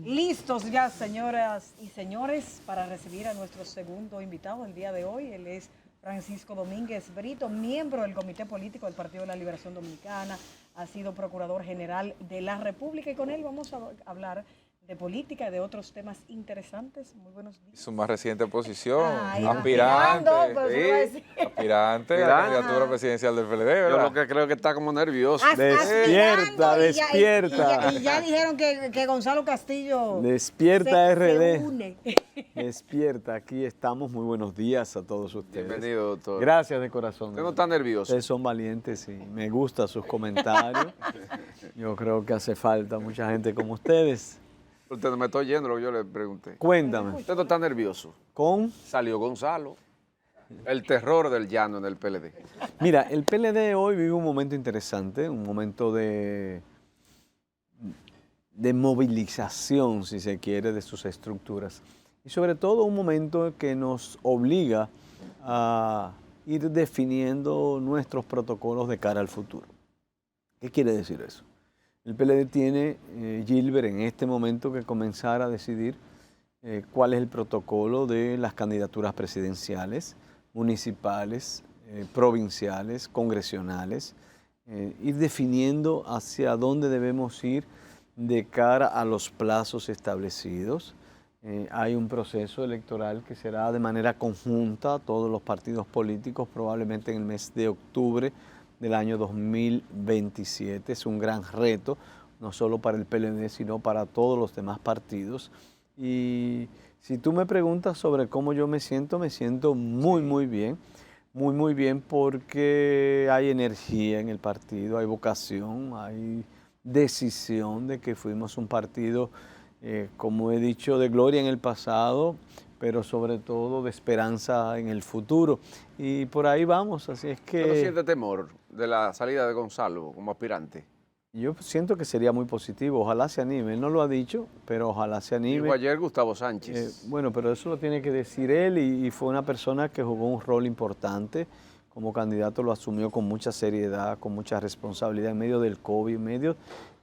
Listos ya, señoras y señores, para recibir a nuestro segundo invitado el día de hoy. Él es Francisco Domínguez Brito, miembro del Comité Político del Partido de la Liberación Dominicana, ha sido Procurador General de la República y con él vamos a hablar de política y de otros temas interesantes. Muy buenos días. Su más reciente posición, Ay, aspirante, sí. aspirante a la candidatura presidencial del PLD, ¿verdad? Yo lo que creo que está como nervioso. Despierta, despierta. Y ya dijeron que Gonzalo Castillo Despierta RD. se une. Despierta, aquí estamos. Muy buenos días a todos ustedes. Bienvenido, doctor. Gracias de corazón. Usted no está nervioso. Ustedes son valientes y me gustan sus comentarios. Yo creo que hace falta mucha gente como ustedes. Usted no me está oyendo lo que yo le pregunté. Cuéntame, Usted no está nervioso. con... Salió Gonzalo. El terror del llano en el PLD. Mira, el PLD hoy vive un momento interesante, un momento de movilización, si se quiere, de sus estructuras. Y sobre todo un momento que nos obliga a ir definiendo nuestros protocolos de cara al futuro. ¿Qué quiere decir eso? El PLD tiene, Gilbert, en este momento que comenzar a decidir cuál es el protocolo de las candidaturas presidenciales, municipales, provinciales, congresionales, ir definiendo hacia dónde debemos ir de cara a los plazos establecidos. Hay un proceso electoral que será de manera conjunta, todos los partidos políticos, probablemente en el mes de octubre del año 2027. Es un gran reto, no solo para el PLD, sino para todos los demás partidos. Y si tú me preguntas sobre cómo yo me siento muy bien porque hay energía en el partido, hay vocación, hay decisión de que fuimos un partido, como he dicho, de gloria en el pasado, pero sobre todo de esperanza en el futuro. Y por ahí vamos, así es que... ¿Usted no siente temor de la salida de Gonzalo como aspirante? Yo siento que sería muy positivo, ojalá se anime. Él no lo ha dicho, pero ojalá se anime. Dijo ayer Gustavo Sánchez. Bueno, pero eso lo tiene que decir él y fue una persona que jugó un rol importante. Como candidato lo asumió con mucha seriedad, con mucha responsabilidad en medio del COVID, en medio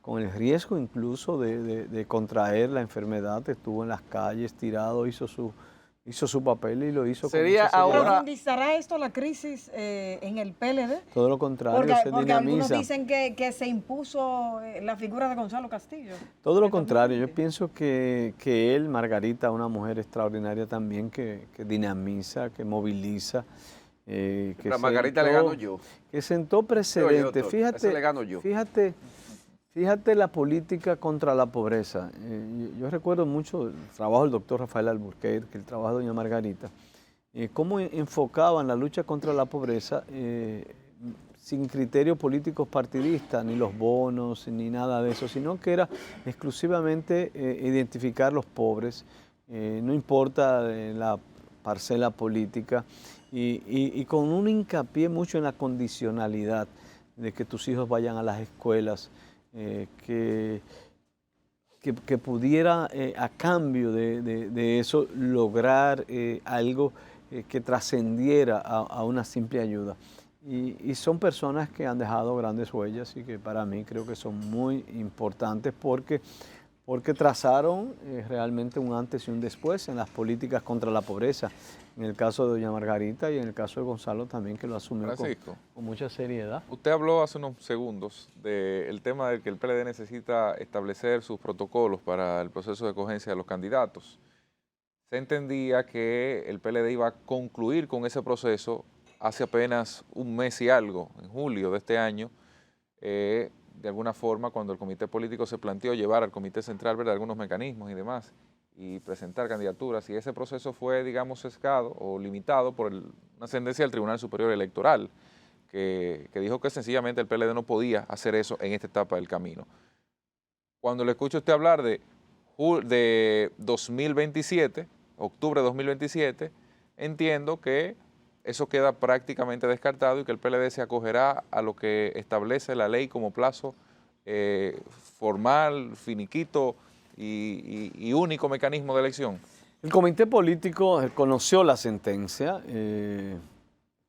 con el riesgo incluso de contraer la enfermedad. Estuvo en las calles tirado, hizo su papel y lo hizo Sería con mucha seriedad. ¿Profundizará esto la crisis en el PLD? Todo lo contrario, se Porque algunos dinamiza. dicen que se impuso la figura de Gonzalo Castillo. Todo lo contrario, yo pienso que él, Margarita, una mujer extraordinaria también que dinamiza, que moviliza. Pero a Margarita le gano yo. Que sentó precedente. Oye, doctor, ese le gano yo. Fíjate la política contra la pobreza. Yo recuerdo mucho el trabajo del doctor Rafael Alburquerque, el trabajo de doña Margarita, cómo enfocaban la lucha contra la pobreza sin criterios políticos partidistas, ni los bonos, ni nada de eso, sino que era exclusivamente identificar los pobres, no importa la parcela política, y con un hincapié mucho en la condicionalidad de que tus hijos vayan a las escuelas, que pudiera a cambio de eso lograr algo que trascendiera a una simple ayuda. Y son personas que han dejado grandes huellas y que para mí creo que son muy importantes porque trazaron realmente un antes y un después en las políticas contra la pobreza. En el caso de doña Margarita y en el caso de Gonzalo también, que lo asumió con mucha seriedad. Usted habló hace unos segundos del tema de que el PLD necesita establecer sus protocolos para el proceso de escogencia de los candidatos. Se entendía que el PLD iba a concluir con ese proceso hace apenas un mes y algo, en julio de este año, de alguna forma cuando el comité político se planteó llevar al comité central, ¿verdad?, algunos mecanismos y demás, y presentar candidaturas, y ese proceso fue, digamos, sesgado o limitado por una sentencia del Tribunal Superior Electoral, que dijo que sencillamente el PLD no podía hacer eso en esta etapa del camino. Cuando le escucho a usted hablar de 2027, octubre de 2027, entiendo que eso queda prácticamente descartado y que el PLD se acogerá a lo que establece la ley como plazo formal, finiquito y único mecanismo de elección. El comité político conoció la sentencia,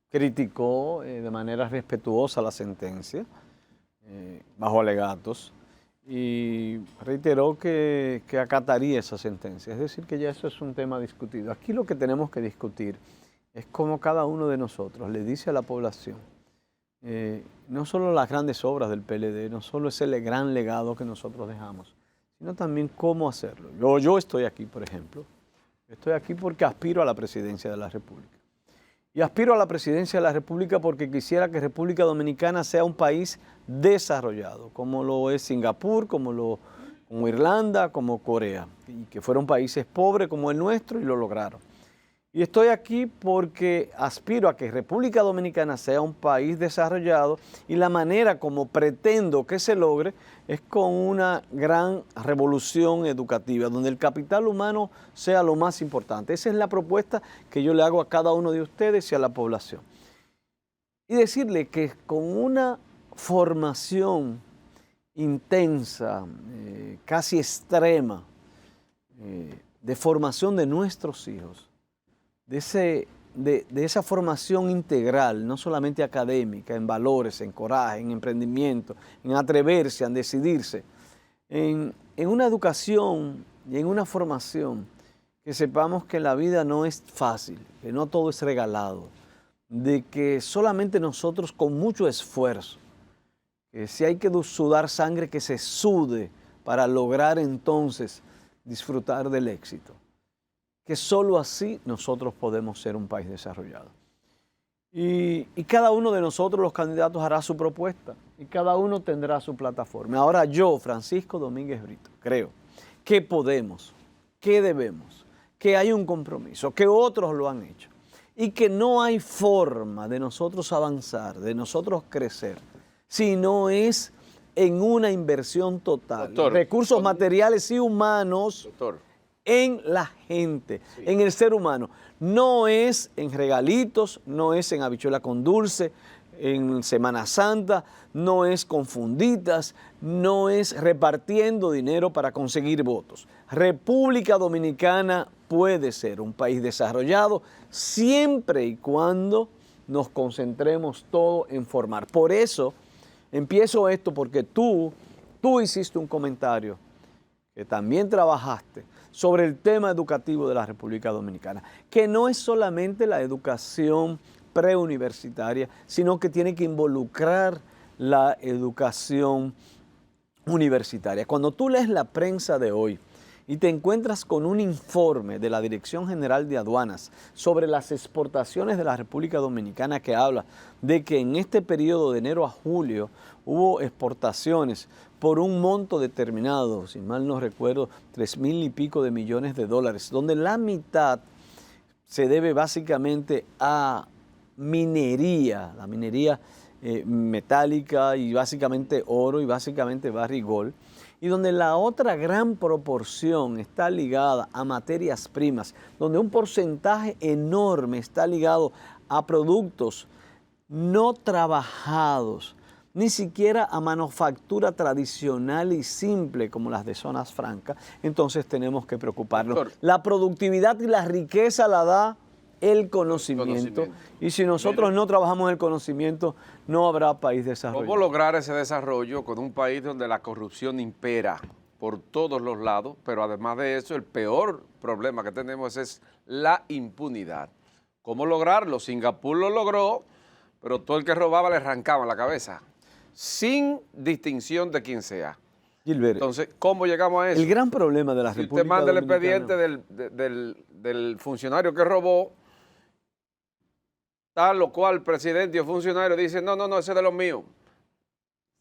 criticó de manera respetuosa la sentencia, bajo alegatos, y reiteró que acataría esa sentencia. Es decir, que ya eso es un tema discutido. Aquí lo que tenemos que discutir es cómo cada uno de nosotros le dice a la población, no solo las grandes obras del PLD, no solo ese gran legado que nosotros dejamos, sino también cómo hacerlo. Yo estoy aquí, por ejemplo, estoy aquí porque aspiro a la presidencia de la República. Y aspiro a la presidencia de la República porque quisiera que República Dominicana sea un país desarrollado, como lo es Singapur, como Irlanda, como Corea, y que fueron países pobres como el nuestro y lo lograron. Y estoy aquí porque aspiro a que República Dominicana sea un país desarrollado y la manera como pretendo que se logre es con una gran revolución educativa, donde el capital humano sea lo más importante. Esa es la propuesta que yo le hago a cada uno de ustedes y a la población. Y decirle que con una formación intensa, casi extrema, de formación de nuestros hijos, de esa formación integral, no solamente académica, en valores, en coraje, en emprendimiento, en atreverse, en decidirse, en una educación y en una formación que sepamos que la vida no es fácil, que no todo es regalado, de que solamente nosotros con mucho esfuerzo, que si hay que sudar sangre, que se sude para lograr entonces disfrutar del éxito. Que solo así nosotros podemos ser un país desarrollado. Y cada uno de nosotros, los candidatos, hará su propuesta y cada uno tendrá su plataforma. Ahora yo, Francisco Domínguez Brito, creo que podemos, que debemos, que hay un compromiso, que otros lo han hecho y que no hay forma de nosotros avanzar, de nosotros crecer, si no es en una inversión total, Doctor, recursos materiales y humanos, doctor, en la gente, sí, en el ser humano. No es en regalitos, no es en habichuela con dulce, en Semana Santa, no es con funditas, no es repartiendo dinero para conseguir votos. República Dominicana puede ser un país desarrollado siempre y cuando nos concentremos todo en formar. Por eso empiezo esto, porque tú hiciste un comentario que también trabajaste sobre el tema educativo de la República Dominicana, que no es solamente la educación preuniversitaria, sino que tiene que involucrar la educación universitaria. Cuando tú lees la prensa de hoy y te encuentras con un informe de la Dirección General de Aduanas sobre las exportaciones de la República Dominicana, que habla de que en este periodo de enero a julio hubo exportaciones por un monto determinado, si mal no recuerdo, 3,000 y pico de millones de dólares, donde la mitad se debe básicamente a minería, la minería metálica y básicamente oro y básicamente barrigol, y donde la otra gran proporción está ligada a materias primas, donde un porcentaje enorme está ligado a productos no trabajados, ni siquiera a manufactura tradicional y simple como las de zonas francas, entonces tenemos que preocuparnos. Doctor, la productividad y la riqueza la da el conocimiento. Y si nosotros no trabajamos el conocimiento, no habrá país desarrollado. ¿Cómo lograr ese desarrollo con un país donde la corrupción impera por todos los lados? Pero además de eso, el peor problema que tenemos es la impunidad. ¿Cómo lograrlo? Singapur lo logró, pero todo el que robaba le arrancaba la cabeza, sin distinción de quién sea. Gilbert, entonces, ¿cómo llegamos a eso? El gran problema de la República Dominicana. Si usted manda el Dominicana, expediente del funcionario que robó, tal o cual presidente o funcionario dice, no, ese es de los míos,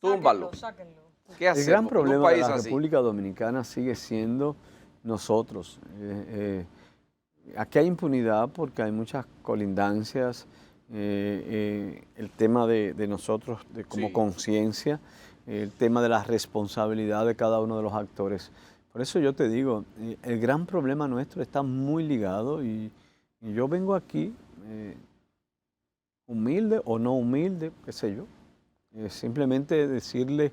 túmbalo. Sáquenlo. ¿Qué hacemos? El gran problema de la así? República Dominicana sigue siendo nosotros. Aquí hay impunidad porque hay muchas colindancias, el tema de nosotros como conciencia, el tema de la responsabilidad de cada uno de los actores. Por eso yo te digo, el gran problema nuestro está muy ligado y yo vengo aquí, humilde o no humilde, qué sé yo, simplemente decirle,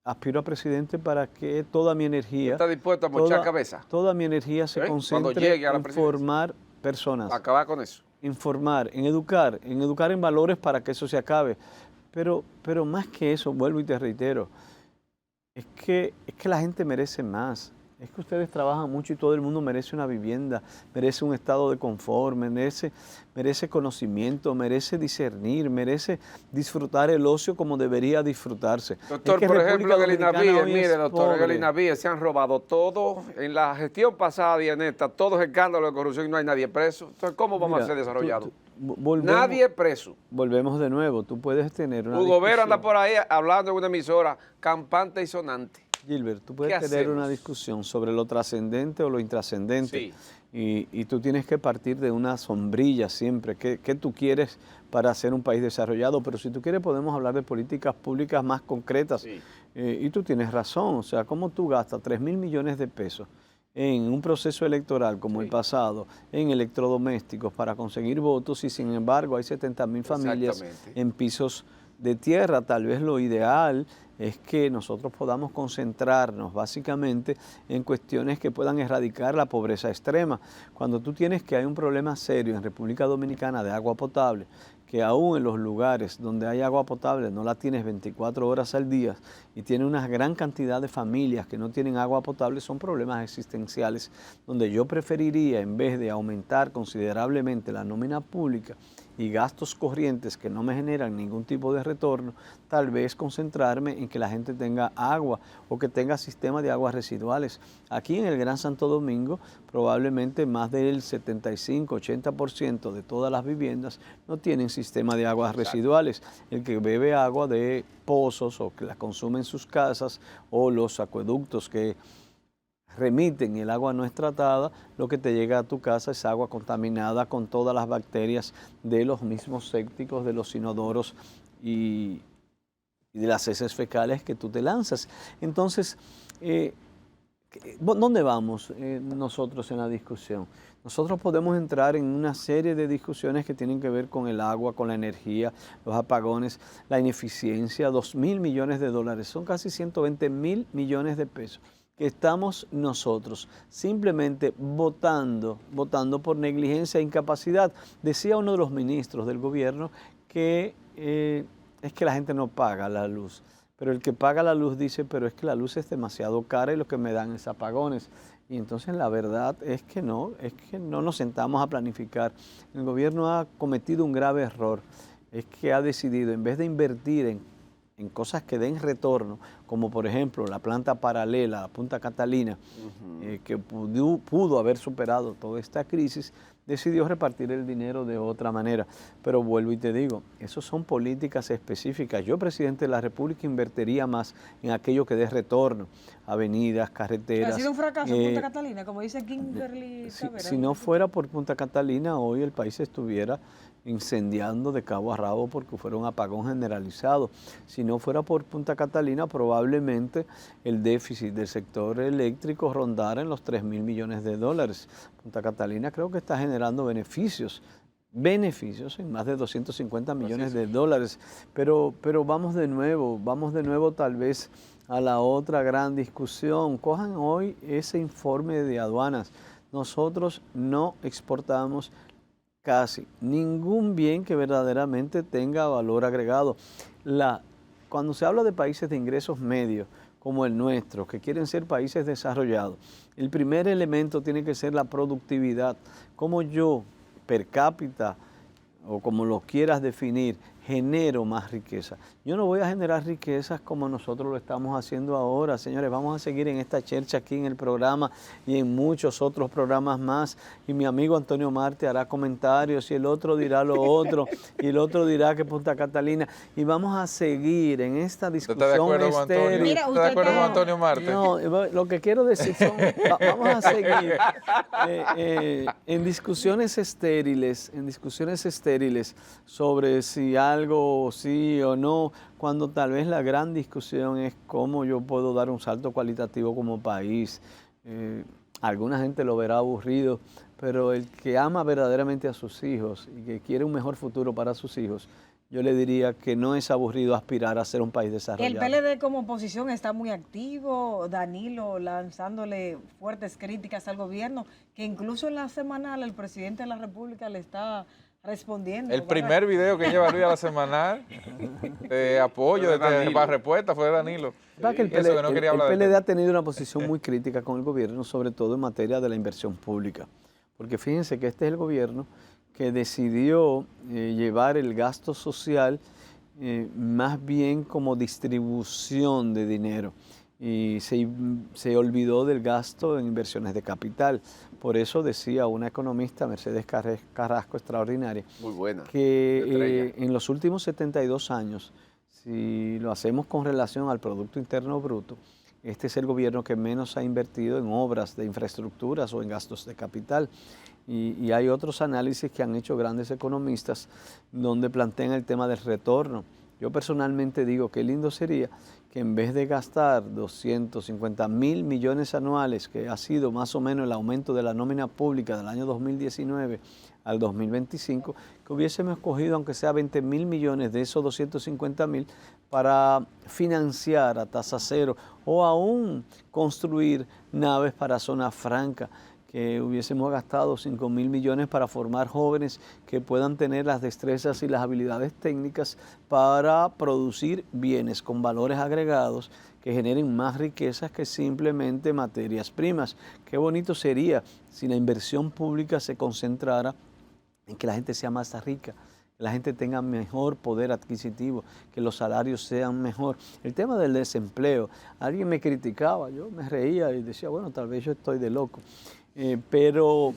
aspiro a presidente para que toda mi energía... ¿Está dispuesto a mochar cabeza? Toda mi energía se concentre en formar personas. Acabar con eso. Informar, en educar en valores para que eso se acabe. Pero más que eso, vuelvo y te reitero, es que la gente merece más. Es que ustedes trabajan mucho y todo el mundo merece una vivienda, merece un estado de confort, merece conocimiento, merece discernir, merece disfrutar el ocio como debería disfrutarse. Doctor, Es que por República ejemplo, en el Dominicana INAVIE, hoy mire, es doctor, en el pobre. INAVIE se han robado todo. En la gestión pasada y en esta, todo es escándalo de corrupción y no hay nadie preso. Entonces, ¿cómo vamos Mira, a ser desarrollados? volvemos, Nadie preso. volvemos de nuevo. Tú puedes tener una Hugo Vera anda discusión. por ahí hablando en una emisora campante y sonante. Gilbert, tú ¿Qué puedes tener hacemos? una discusión sobre lo trascendente o lo intrascendente. Sí. Y tú tienes que partir de una sombrilla siempre. ¿Qué tú quieres para ser un país desarrollado? Pero si tú quieres podemos hablar de políticas públicas más concretas. Sí. Y tú tienes razón. O sea, ¿cómo tú gastas 3.000 millones de pesos en un proceso electoral como el pasado, en electrodomésticos para conseguir votos y sin embargo hay 70.000 familias Exactamente. en pisos de tierra? Tal vez lo ideal es que nosotros podamos concentrarnos básicamente en cuestiones que puedan erradicar la pobreza extrema. Cuando tú tienes que hay un problema serio en República Dominicana de agua potable, que aún en los lugares donde hay agua potable no la tienes 24 horas al día y tiene una gran cantidad de familias que no tienen agua potable, son problemas existenciales donde yo preferiría, en vez de aumentar considerablemente la nómina pública y gastos corrientes que no me generan ningún tipo de retorno, tal vez concentrarme en que la gente tenga agua o que tenga sistemas de aguas residuales. Aquí en el Gran Santo Domingo, probablemente más del 75-80% de todas las viviendas no tienen sistema de aguas residuales. El que bebe agua de pozos o que la consume en sus casas o los acueductos que remiten el agua no es tratada, lo que te llega a tu casa es agua contaminada con todas las bacterias de los mismos sépticos, de los inodoros y de las heces fecales que tú te lanzas. Entonces, ¿dónde vamos nosotros en la discusión? Nosotros podemos entrar en una serie de discusiones que tienen que ver con el agua, con la energía, los apagones, la ineficiencia, 2.000 millones de dólares, son casi 120.000 millones de pesos que estamos nosotros simplemente votando por negligencia e incapacidad. Decía uno de los ministros del gobierno que es que la gente no paga la luz, pero el que paga la luz dice, pero es que la luz es demasiado cara y lo que me dan es apagones. Y entonces la verdad es que no nos sentamos a planificar. El gobierno ha cometido un grave error, es que ha decidido, en vez de invertir en cosas que den retorno, como por ejemplo la planta paralela a Punta Catalina, que pudo haber superado toda esta crisis, decidió repartir el dinero de otra manera. Pero vuelvo y te digo, eso son políticas específicas. Yo, presidente de la República, invertiría más en aquello que dé retorno, avenidas, carreteras. Ha sido un fracaso en Punta Catalina, como dice Kimberly Tavera. Si no fuera por Punta Catalina, hoy el país estuviera incendiando de cabo a rabo porque fuera un apagón generalizado. Si no fuera por Punta Catalina, probablemente el déficit del sector eléctrico rondara en los 3.000 millones de dólares. Punta Catalina creo que está generando beneficios en más de 250 millones de dólares. Pero vamos de nuevo tal vez a la otra gran discusión. Cojan hoy ese informe de aduanas. Nosotros no exportamos casi ningún bien que verdaderamente tenga valor agregado. Cuando se habla de países de ingresos medios, como el nuestro, que quieren ser países desarrollados, el primer elemento tiene que ser la productividad. Como yo, per cápita, o como lo quieras definir, genero más riqueza. Yo no voy a generar riquezas como nosotros lo estamos haciendo ahora. Señores, vamos a seguir en esta chercha aquí en el programa y en muchos otros programas más. Y mi amigo Antonio Marte hará comentarios y el otro dirá lo otro y el otro dirá que Punta Catalina. Y vamos a seguir en esta discusión ¿Está de acuerdo con Antonio? Mira, ¿Está de acuerdo con Antonio Marte? No, lo que quiero decir vamos a seguir en discusiones estériles, sobre si algo sí o no, cuando tal vez la gran discusión es cómo yo puedo dar un salto cualitativo como país. Alguna gente lo verá aburrido, pero el que ama verdaderamente a sus hijos y que quiere un mejor futuro para sus hijos, yo le diría que no es aburrido aspirar a ser un país El desarrollado. PLD como oposición está muy activo, Danilo lanzándole fuertes críticas al gobierno, que incluso en la semanal el presidente de la República le está respondiendo. El primer video que lleva Luis a la semanal de apoyo, para respuesta, fue de Danilo. ¿Verdad que el Y eso que no PLD, quería el hablar del PLD tema. ha tenido una posición muy crítica con el gobierno, sobre todo en materia de la inversión pública? Porque fíjense que este es el gobierno que decidió llevar el gasto social más bien como distribución de dinero y se olvidó del gasto en inversiones de capital. Por eso decía una economista, Mercedes Carrasco, extraordinaria, Muy buena. que en los últimos 72 años, si lo hacemos con relación al Producto Interno Bruto, este es el gobierno que menos ha invertido en obras de infraestructuras o en gastos de capital. Y hay otros análisis que han hecho grandes economistas donde plantean el tema del retorno. Yo personalmente digo que lindo sería que en vez de gastar 250.000 millones anuales, que ha sido más o menos el aumento de la nómina pública del año 2019 al 2025, que hubiésemos escogido aunque sea 20.000 millones de esos 250.000 para financiar a tasa cero o aún construir naves para zona franca, que hubiésemos gastado 5.000 millones para formar jóvenes que puedan tener las destrezas y las habilidades técnicas para producir bienes con valores agregados que generen más riquezas que simplemente materias primas. Qué bonito sería si la inversión pública se concentrara en que la gente sea más rica, que la gente tenga mejor poder adquisitivo, que los salarios sean mejor. El tema del desempleo, alguien me criticaba, yo me reía y decía, bueno, tal vez yo estoy de loco. Pero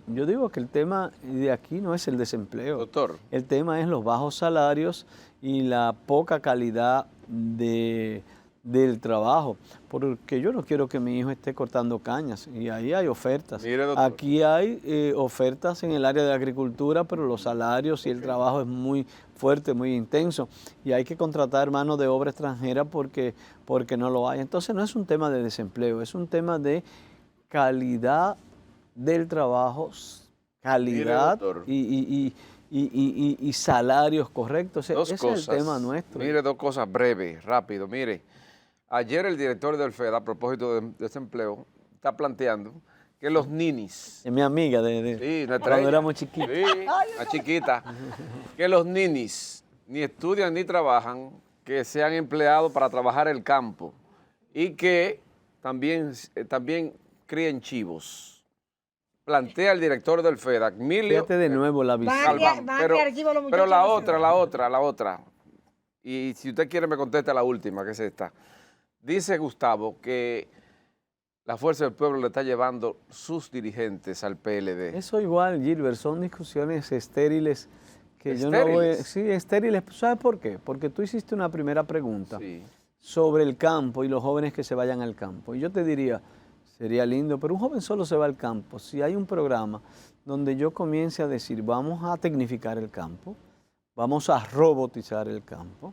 yo digo que el tema de aquí no es el desempleo. Doctor. El tema es los bajos salarios y la poca calidad del trabajo. Porque yo no quiero que mi hijo esté cortando cañas y ahí hay ofertas. Mire, doctor. Aquí hay ofertas en el área de la agricultura, pero los salarios y el trabajo es muy fuerte, muy intenso y hay que contratar mano de obra extranjera porque no lo hay. Entonces no es un tema de desempleo, es un tema de calidad del trabajo, calidad y salarios correctos. Ese es el tema nuestro. Mire, dos cosas breves, rápido. Mire, ayer el director del FED, a propósito de desempleo, está planteando que los ninis... Es mi amiga Sí, cuando éramos chiquitos. Sí, la chiquita. Que los ninis ni estudian ni trabajan, que sean empleados para trabajar el campo y que también críen chivos. Plantea el director del FED, Emilio. Fíjate de nuevo la visión. Pero la otra. Y si usted quiere me contesta la última, que es esta. Dice Gustavo que la Fuerza del Pueblo le está llevando sus dirigentes al PLD. Eso igual, Gilbert, son discusiones estériles que yo no voy... Sí, estériles. ¿Sabes por qué? Porque tú hiciste una primera pregunta sobre el campo y los jóvenes que se vayan al campo. Y yo te diría, sería lindo, pero un joven solo se va al campo. Si hay un programa donde yo comience a decir, vamos a tecnificar el campo, vamos a robotizar el campo.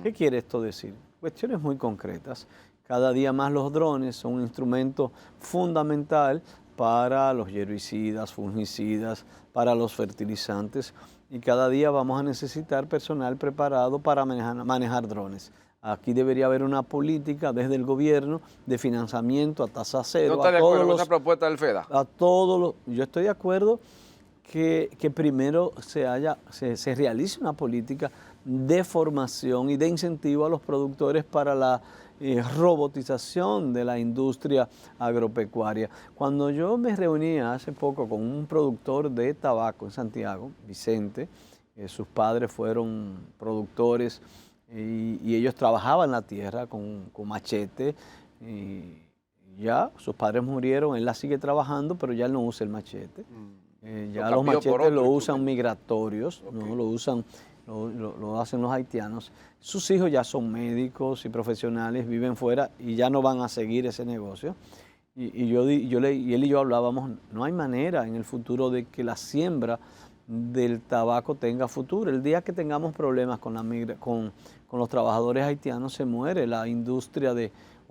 ¿Qué quiere esto decir? Cuestiones muy concretas. Cada día más los drones son un instrumento fundamental para los herbicidas, fungicidas, para los fertilizantes y cada día vamos a necesitar personal preparado para manejar drones. Aquí debería haber una política desde el gobierno de financiamiento a tasa cero. ¿No está de acuerdo con esa propuesta del FEDA? Yo estoy de acuerdo que primero se realice una política de formación y de incentivo a los productores para la robotización de la industria agropecuaria. Cuando yo me reunía hace poco con un productor de tabaco en Santiago, Vicente, sus padres fueron productores y ellos trabajaban la tierra con machete y ya sus padres murieron, él la sigue trabajando, pero ya él no usa el machete. Ya los machetes lo usan migratorios, ¿no? Lo hacen los haitianos. Sus hijos ya son médicos y profesionales, viven fuera y ya no van a seguir ese negocio. Y él y yo hablábamos, no hay manera en el futuro de que la siembra del tabaco tenga futuro. El día que tengamos problemas con los trabajadores haitianos se muere la industria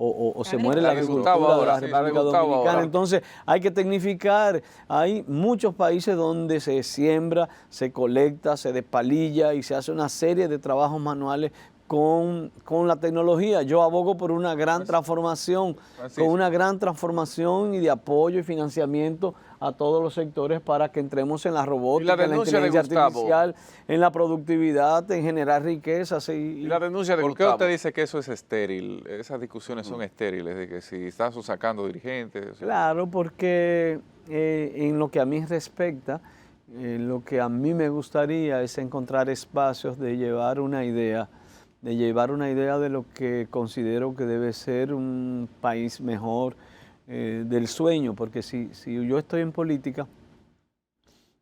o se muere la La de agricultura Gustavo de la ahora, sí, la de República Gustavo Dominicana. ahora. Entonces hay que tecnificar. Hay muchos países donde se siembra, se colecta, se despalilla y se hace una serie de trabajos manuales con la tecnología. Yo abogo por una gran transformación, Francisco. con una gran transformación y de apoyo y financiamiento a todos los sectores para que entremos en la robótica, en la denuncia de inteligencia Gustavo? artificial, en la productividad, en generar riquezas. Y la denuncia de ¿Por qué Gustavo. usted dice que eso es estéril? Esas discusiones son estériles, de que si estás sacando dirigentes. Claro, porque en lo que a mí respecta, lo que a mí me gustaría es encontrar espacios de llevar una idea de lo que considero que debe ser un país mejor, del sueño, porque si yo estoy en política,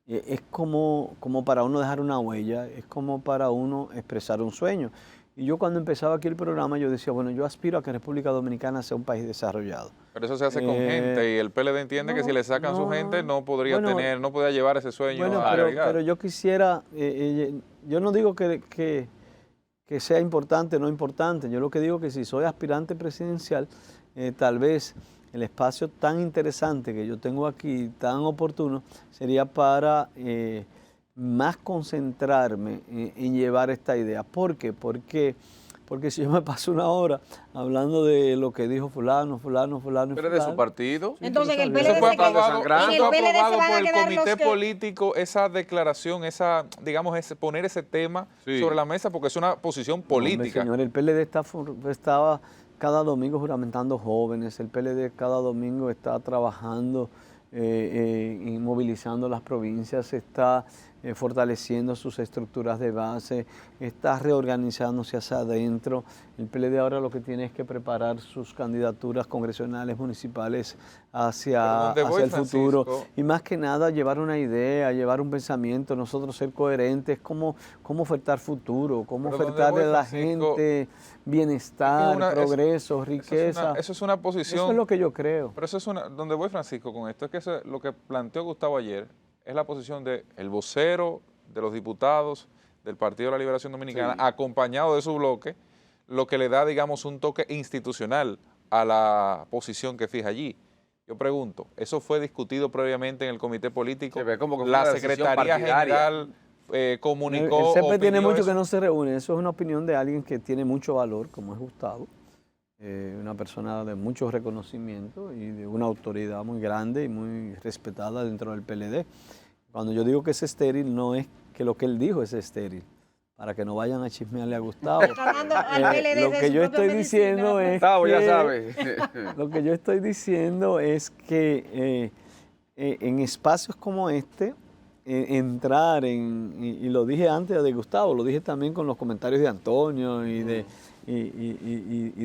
es como para uno dejar una huella, es como para uno expresar un sueño. Y yo cuando empezaba aquí el programa, yo decía, bueno, yo aspiro a que República Dominicana sea un país desarrollado. Pero eso se hace con gente y el PLD entiende que si le sacan su gente no podría no podría llevar ese sueño Bueno, a la realidad. pero yo quisiera, yo no digo que sea importante o no importante, yo lo que digo es que si soy aspirante presidencial, tal vez el espacio tan interesante que yo tengo aquí, tan oportuno, sería para más concentrarme en llevar esta idea. ¿Por qué? Porque si yo me paso una hora hablando de lo que dijo fulano. ¿Pero es de su partido? Entonces en el Eso PLD Eso fue se queda- aprobado, sangrando. en el PLD se aprobado van por a el quedar comité los que... político, esa declaración, poner ese tema Sí. sobre la mesa porque es una posición política. Señor, el PLD estaba cada domingo juramentando jóvenes, el PLD cada domingo está trabajando y movilizando las provincias, está fortaleciendo sus estructuras de base, está reorganizándose hacia adentro. El PLD ahora lo que tiene es que preparar sus candidaturas congresionales, municipales hacia Pero donde voy, el futuro. Francisco, Y más que nada llevar una idea, llevar un pensamiento, nosotros ser coherentes, cómo ofertar futuro, cómo Pero donde ofertarle voy, a la Francisco, gente bienestar, progreso, riqueza. Eso es una posición. Eso es lo que yo creo. Pero eso es donde voy, Francisco, con esto, es que lo que planteó Gustavo ayer es la posición del vocero de los diputados del Partido de la Liberación Dominicana, Sí. acompañado de su bloque, lo que le da, digamos, un toque institucional a la posición que fija allí. Yo pregunto, ¿eso fue discutido previamente en el comité político? Se ve como que fue La una decisión Secretaría partidaria. General comunicó. El CEPE tiene opinó mucho eso. que no se reúne. Eso es una opinión de alguien que tiene mucho valor, como es Gustavo. Una persona de mucho reconocimiento y de una autoridad muy grande y muy respetada dentro del PLD. Cuando yo digo que es estéril, no es que lo que él dijo es estéril, para que no vayan a chismearle a Gustavo. Está dando al PLD Lo de que su yo propia estoy medicina. diciendo es Gustavo, ya que- sabe. Lo que yo estoy diciendo es que en espacios como este, entrar y lo dije antes de Gustavo, lo dije también con los comentarios de Antonio y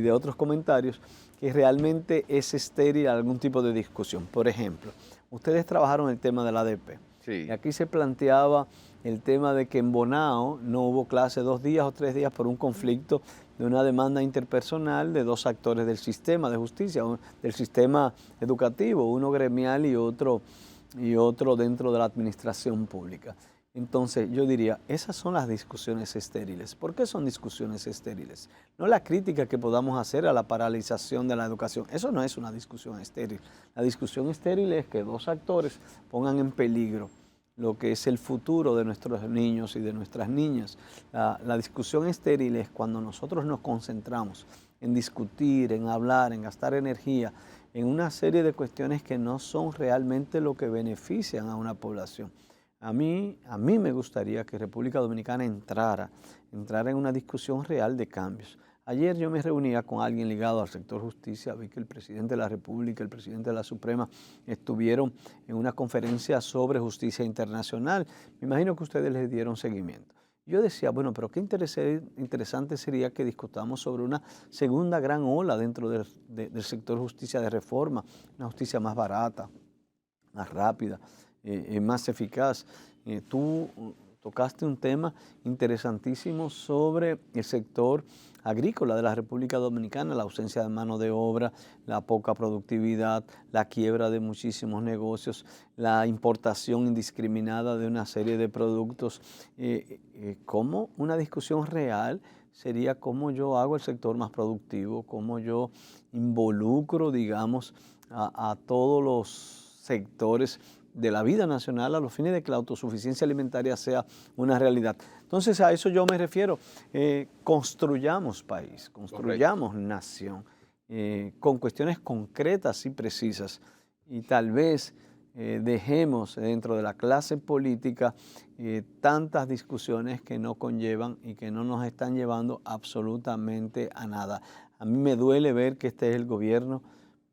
de otros comentarios, que realmente es estéril algún tipo de discusión. Por ejemplo, ustedes trabajaron el tema de la ADP. Sí. Y aquí se planteaba el tema de que en Bonao no hubo clase 2 días o 3 días por un conflicto de una demanda interpersonal de 2 actores del sistema de justicia, del sistema educativo, uno gremial y otro dentro de la administración pública. Entonces yo diría, esas son las discusiones estériles. ¿Por qué son discusiones estériles? No la crítica que podamos hacer a la paralización de la educación. Eso no es una discusión estéril. La discusión estéril es que 2 actores pongan en peligro lo que es el futuro de nuestros niños y de nuestras niñas. La discusión estéril es cuando nosotros nos concentramos en discutir, en hablar, en gastar energía, en una serie de cuestiones que no son realmente lo que benefician a una población. A mí me gustaría que República Dominicana entrara en una discusión real de cambios. Ayer yo me reunía con alguien ligado al sector justicia, vi que el presidente de la República, el presidente de la Suprema estuvieron en una conferencia sobre justicia internacional. Me imagino que ustedes les dieron seguimiento. Yo decía, bueno, pero qué interesante sería que discutamos sobre una segunda gran ola dentro del sector justicia de reforma, una justicia más barata, más rápida, más eficaz. Tú Tocaste un tema interesantísimo sobre el sector agrícola de la República Dominicana, la ausencia de mano de obra, la poca productividad, la quiebra de muchísimos negocios, la importación indiscriminada de una serie de productos. Como una discusión real sería cómo yo hago el sector más productivo, cómo yo involucro, digamos, a todos los sectores de la vida nacional a los fines de que la autosuficiencia alimentaria sea una realidad. Entonces a eso yo me refiero. Construyamos país, construyamos nación, con cuestiones concretas y precisas, y tal vez dejemos dentro de la clase política tantas discusiones que no conllevan y que no nos están llevando absolutamente a nada. A mí me duele ver que este es el gobierno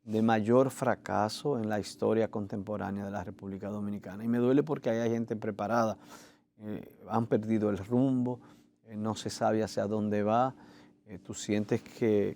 de mayor fracaso en la historia contemporánea de la República Dominicana. Y me duele porque hay gente preparada, han perdido el rumbo, no se sabe hacia dónde va, tú sientes que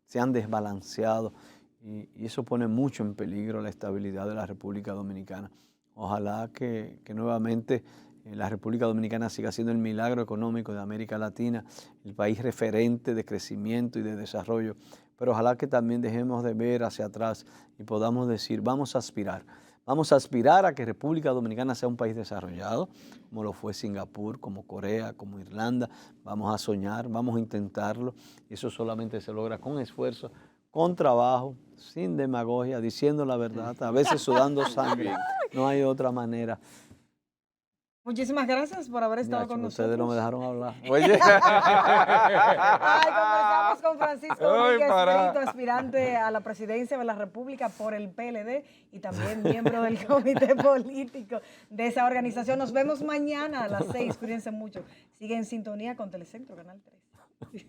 se han desbalanceado y eso pone mucho en peligro la estabilidad de la República Dominicana. Ojalá que nuevamente la República Dominicana siga siendo el milagro económico de América Latina, el país referente de crecimiento y de desarrollo, pero ojalá que también dejemos de ver hacia atrás y podamos decir, vamos a aspirar a que República Dominicana sea un país desarrollado, como lo fue Singapur, como Corea, como Irlanda. Vamos a soñar, vamos a intentarlo, y eso solamente se logra con esfuerzo, con trabajo, sin demagogia, diciendo la verdad, a veces sudando sangre, no hay otra manera. Muchísimas gracias por haber estado con nosotros. Ustedes no me dejaron hablar. Oye. Ay, conversamos con Francisco Domínguez Brito, aspirante a la presidencia de la República por el PLD y también miembro del comité político de esa organización. Nos vemos mañana a las 6. Cuídense mucho. Sigue en sintonía con Telecentro, Canal 3.